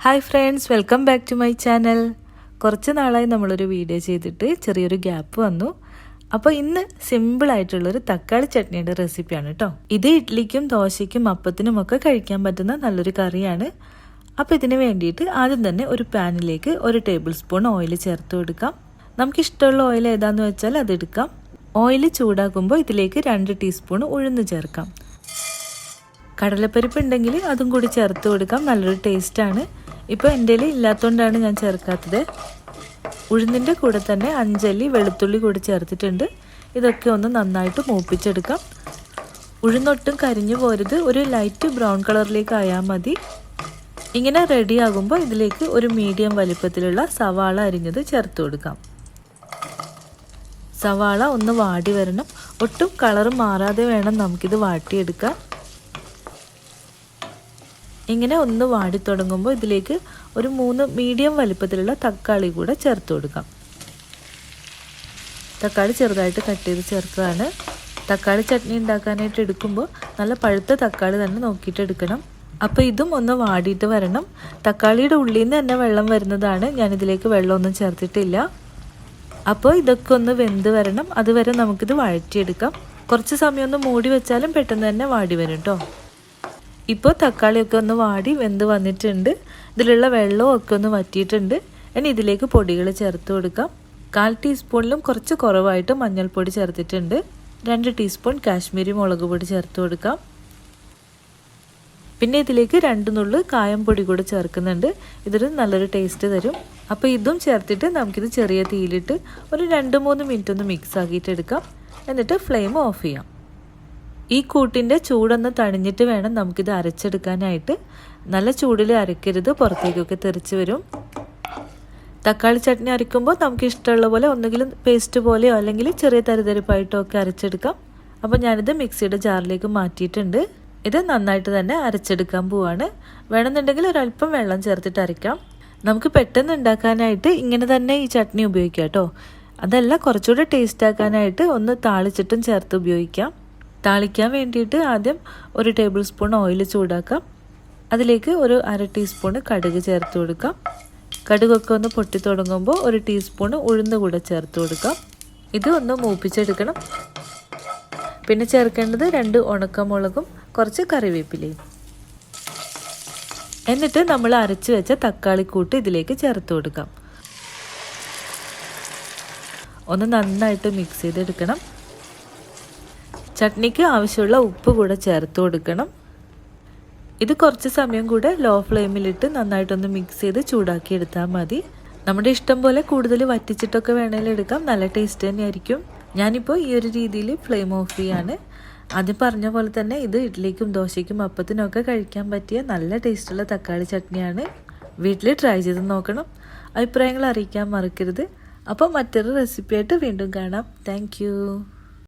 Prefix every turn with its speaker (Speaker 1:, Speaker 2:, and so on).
Speaker 1: Hi friends, welcome back to my channel. കുറച്ച് നാളായി നമ്മളൊരു വീഡിയോ ചെയ്തിട്ട് ചെറിയൊരു ഗ്യാപ്പ് വന്നു. അപ്പോൾ ഇന്ന് സിമ്പിളായിട്ടുള്ളൊരു തക്കാളി ചട്നിയുടെ റെസിപ്പിയാണ് കേട്ടോ. ഇത് ഇഡ്ലിക്കും ദോശയ്ക്കും അപ്പത്തിനും ഒക്കെ കഴിക്കാൻ പറ്റുന്ന നല്ലൊരു കറിയാണ്. അപ്പോൾ ഇതിന് വേണ്ടിയിട്ട് ആദ്യം തന്നെ ഒരു പാനിലേക്ക് 1 ടേബിൾ സ്പൂൺ ഓയിൽ ചേർത്ത് കൊടുക്കാം. നമുക്കിഷ്ടമുള്ള ഓയിൽ ഏതാണെന്ന് വെച്ചാൽ അതെടുക്കാം. ഓയിൽ ചൂടാക്കുമ്പോൾ ഇതിലേക്ക് 2 ടീസ്പൂൺ ഉഴുന്ന് ചേർക്കാം. കടലപ്പരിപ്പ് ഉണ്ടെങ്കിൽ അതും കൂടി ചേർത്ത് കൊടുക്കാം, നല്ലൊരു ടേസ്റ്റാണ്. ഇപ്പോൾ എൻ്റെ കയ്യിൽ ഇല്ലാത്തതുകൊണ്ടാണ് ഞാൻ ചേർക്കാത്തത്. ഉഴുന്നിൻ്റെ കൂടെ തന്നെ 5 അല്ലി വെളുത്തുള്ളി കൂടി ചേർത്തിട്ടുണ്ട്. ഇതൊക്കെ ഒന്ന് നന്നായിട്ട് മൂപ്പിച്ചെടുക്കാം. ഉഴുന്നൊട്ടും കരിഞ്ഞു പോരുത്, ഒരു ലൈറ്റ് ബ്രൗൺ കളറിലേക്ക് ആയാൽ മതി. ഇങ്ങനെ റെഡി ആകുമ്പോൾ ഇതിലേക്ക് ഒരു മീഡിയം വലിപ്പത്തിലുള്ള സവാള അരിഞ്ഞത് ചേർത്ത് കൊടുക്കാം. സവാള ഒന്ന് വാടി വരണം, ഒട്ടും കളറ് മാറാതെ വേണം നമുക്കിത് വാട്ടിയെടുക്കാം. ഇങ്ങനെ ഒന്ന് വാടി തുടങ്ങുമ്പോൾ ഇതിലേക്ക് ഒരു 3 മീഡിയം വലിപ്പത്തിലുള്ള തക്കാളി കൂടെ ചേർത്ത് കൊടുക്കാം. തക്കാളി ചെറുതായിട്ട് കട്ട് ചെയ്ത് ചേർത്തതാണ്. തക്കാളി ചട്നി ഉണ്ടാക്കാനായിട്ട് എടുക്കുമ്പോൾ നല്ല പഴുത്ത തക്കാളി തന്നെ നോക്കിയിട്ട് എടുക്കണം. അപ്പോൾ ഇതും ഒന്ന് വാടിയിട്ട് വരണം. തക്കാളിയുടെ ഉള്ളിൽ നിന്ന് തന്നെ വെള്ളം വരുന്നതാണ്, ഞാനിതിലേക്ക് വെള്ളമൊന്നും ചേർത്തിട്ടില്ല. അപ്പോൾ ഇതൊക്കെ ഒന്ന് വെന്ത് വരണം, അതുവരെ നമുക്കിത് വഴറ്റിയെടുക്കാം. കുറച്ച് സമയം ഒന്ന് മൂടി വെച്ചാലും പെട്ടെന്ന് തന്നെ വാടി വരും കേട്ടോ. ഇപ്പോൾ തക്കാളിയൊക്കെ ഒന്ന് വാടി വെന്ത് വന്നിട്ടുണ്ട്. ഇതിലുള്ള വെള്ളവും ഒക്കെ ഒന്ന് വറ്റിയിട്ടുണ്ട്. ഇനി ഇതിലേക്ക് പൊടികൾ ചേർത്ത് കൊടുക്കാം. 1/4 ടീസ്പൂണിലും കുറച്ച് കുറവായിട്ട് മഞ്ഞൾപ്പൊടി ചേർത്തിട്ടുണ്ട്. 2 ടീസ്പൂൺ കാശ്മീരി മുളക് പൊടി ചേർത്ത് കൊടുക്കാം. പിന്നെ ഇതിലേക്ക് 2 നുള്ളു കായം പൊടി കൂടി ചേർക്കുന്നുണ്ട്. ഇതൊരു നല്ലൊരു ടേസ്റ്റ് തരും. അപ്പോൾ ഇതും ചേർത്തിട്ട് നമുക്കിത് ചെറിയ തീയിലിട്ട് ഒരു 2-3 മിനിറ്റ് ഒന്ന് മിക്സ് ആക്കിയിട്ട് എടുക്കാം. എന്നിട്ട് ഫ്ലെയിം ഓഫ് ചെയ്യാം. ഈ കൂട്ടിൻ്റെ ചൂടൊന്ന് തണിഞ്ഞിട്ട് വേണം നമുക്കിത് അരച്ചെടുക്കാനായിട്ട്. നല്ല ചൂടിൽ അരക്കരുത്, പുറത്തേക്കൊക്കെ തെറിച്ച് വരും. തക്കാളി ചട്നി അരയ്ക്കുമ്പോൾ നമുക്ക് ഇഷ്ടമുള്ള പോലെ ഒന്നുകിലും പേസ്റ്റ് പോലെയോ അല്ലെങ്കിൽ ചെറിയ തരിതരിപ്പായിട്ടോ ഒക്കെ അരച്ചെടുക്കാം. അപ്പോൾ ഞാനിത് മിക്സിയുടെ ജാറിലേക്ക് മാറ്റിയിട്ടുണ്ട്. ഇത് നന്നായിട്ട് തന്നെ അരച്ചെടുക്കാൻ പോവാണ്. വേണമെന്നുണ്ടെങ്കിൽ ഒരല്പം വെള്ളം ചേർത്തിട്ട് അരയ്ക്കാം. നമുക്ക് പെട്ടെന്ന് ഉണ്ടാക്കാനായിട്ട് ഇങ്ങനെ തന്നെ ഈ ചട്നി ഉപയോഗിക്കാം കേട്ടോ. അതല്ല, കുറച്ചുകൂടെ ടേസ്റ്റ് ആക്കാനായിട്ട് ഒന്ന് താളിച്ചിട്ടും ചേർത്ത് ഉപയോഗിക്കാം. താളിക്കാൻ വേണ്ടിയിട്ട് ആദ്യം 1 ടേബിൾ സ്പൂൺ ഓയിൽ ചൂടാക്കാം. അതിലേക്ക് ഒരു 1/2 ടീസ്പൂൺ കടുക് ചേർത്ത് കൊടുക്കാം. കടുകൊക്കെ ഒന്ന് പൊട്ടി തുടങ്ങുമ്പോൾ 1 ടീസ്പൂൺ ഉഴുന്ന് കൂടെ ചേർത്ത് കൊടുക്കാം. ഇത് ഒന്ന് മൂപ്പിച്ചെടുക്കണം. പിന്നെ ചേർക്കേണ്ടത് 2 ഉണക്കമുളകും കുറച്ച് കറിവേപ്പിലയും. എന്നിട്ട് നമ്മൾ അരച്ച് വെച്ച തക്കാളിക്കൂട്ട് ഇതിലേക്ക് ചേർത്ത് കൊടുക്കാം. ഒന്ന് നന്നായിട്ട് മിക്സ് ചെയ്തെടുക്കണം. ചട്നിക്ക് ആവശ്യമുള്ള ഉപ്പ് കൂടെ ചേർത്ത് കൊടുക്കണം. ഇത് കുറച്ച് സമയം കൂടെ ലോ ഫ്ലെയിമിലിട്ട് നന്നായിട്ടൊന്ന് മിക്സ് ചെയ്ത് ചൂടാക്കി എടുത്താൽ മതി. നമ്മുടെ ഇഷ്ടം പോലെ കൂടുതൽ വറ്റിച്ചിട്ടൊക്കെ വേണമെങ്കിൽ എടുക്കാം, നല്ല ടേസ്റ്റ് തന്നെയായിരിക്കും. ഞാനിപ്പോൾ ഈ ഒരു രീതിയിൽ ഫ്ലെയിം ഓഫ് ചെയ്യാണ്. ആദ്യം പറഞ്ഞ പോലെ തന്നെ ഇത് ഇഡ്ലിക്കും ദോശയ്ക്കും അപ്പത്തിനൊക്കെ കഴിക്കാൻ പറ്റിയ നല്ല ടേസ്റ്റുള്ള തക്കാളി ചട്നിയാണ്. വീട്ടിൽ ട്രൈ ചെയ്ത് നോക്കണം. അഭിപ്രായങ്ങൾ അറിയിക്കാൻ മറക്കരുത്. അപ്പോൾ മറ്റൊരു റെസിപ്പിയായിട്ട് വീണ്ടും കാണാം. താങ്ക്